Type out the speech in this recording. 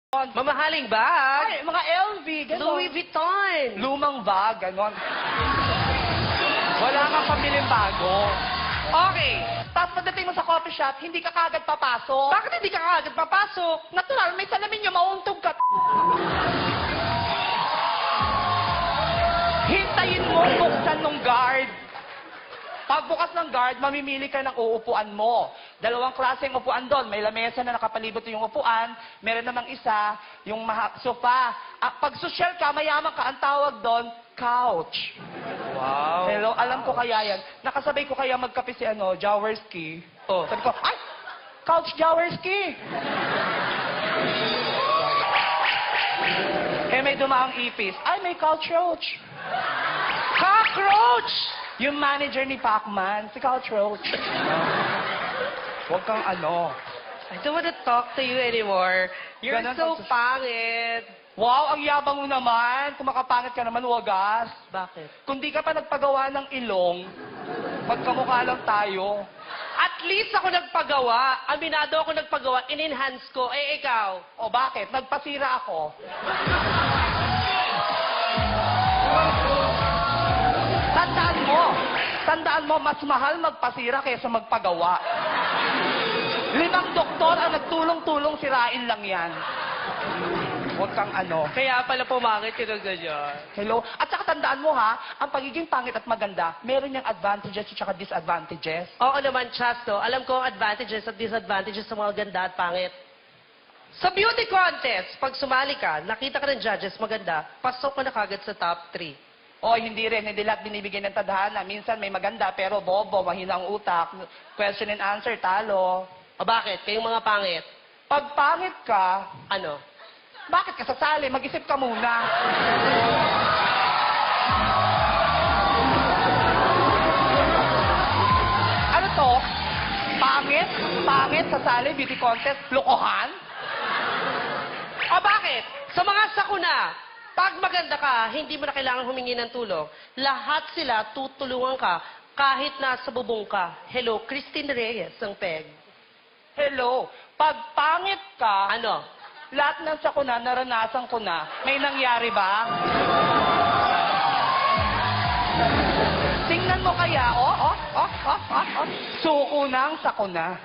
Mamahaling bag. Ay, mga LV, gano'n. Louis Vuitton. Lumang bag, gano'n. Wala kang pamiling bago. Okay. Tapos pagdating mo sa coffee shop, hindi ka kagad papasok. Bakit hindi ka agad papasok? Natural, may salamin nyo, mauntog ka. Hintayin mo buksan ng guard. Pagbukas ng guard, mamimili ka ng uupuan mo. Dalawang klaseng upuan doon. May lamesa na nakapalibot yung upuan. Meron namang isa, yung sofa. Pag social ka, mayaman ka, ang tawag doon, couch. Wow. Hello, alam ko kaya yan. Nakasabay ko kaya magkape si Jaworski. Oh. Sabi ko, ay! Couch Jaworski! May dumaang ipis. Ay, may cockroach. Cockroach! Yung manager ni Pacman, si Cockroach. Huwag kang I don't want to talk to you anymore. You're Ganon so pag- pangit. Wow, ang yabang mo naman. Kung makapangit ka naman, wagas. Bakit? Kung di ka pa nagpagawa ng ilong, magkamukha lang tayo. At least ako nagpagawa. Aminado ako nagpagawa. In-enhance ko. Eh, ikaw. O bakit? Nagpasira ako. Tandaan mo, mas mahal magpasira kaysa magpagawa. 5 doktor ang nagtulong-tulong, sirain lang yan. Huwag kang Kaya pala pumangit yung ganyan. Hello? At saka tandaan mo ha, ang pagiging pangit at maganda, meron niyang advantages at saka disadvantages. Oo naman, Chasto. Alam ko ang advantages at disadvantages sa mga ganda at pangit. Sa beauty contest, pag sumali ka, nakita ka ng judges maganda, pasok ka na kagad sa top 3. O, hindi rin. Hindi lahat binibigyan ng tadhana. Minsan may maganda, pero bobo, mahina ang utak. Question and answer, talo. O bakit? Kayong mga pangit. Pag pangit ka, Ano? bakit ka sasali? Mag-isip ka muna. Ano to? Pangit? Pangit, sasali, beauty contest, lokohan? O bakit? Sa mga sakuna, pag maganda ka, hindi mo na kailangan humingi ng tulong. Lahat sila tutulungan ka kahit nasa bubong ka. Hello, Christine Reyes, ang peg. Hello? Pag pangit ka, Ano? lahat ng sakuna, naranasan ko na. May nangyari ba? Tingnan mo kaya, Suko ng sakuna.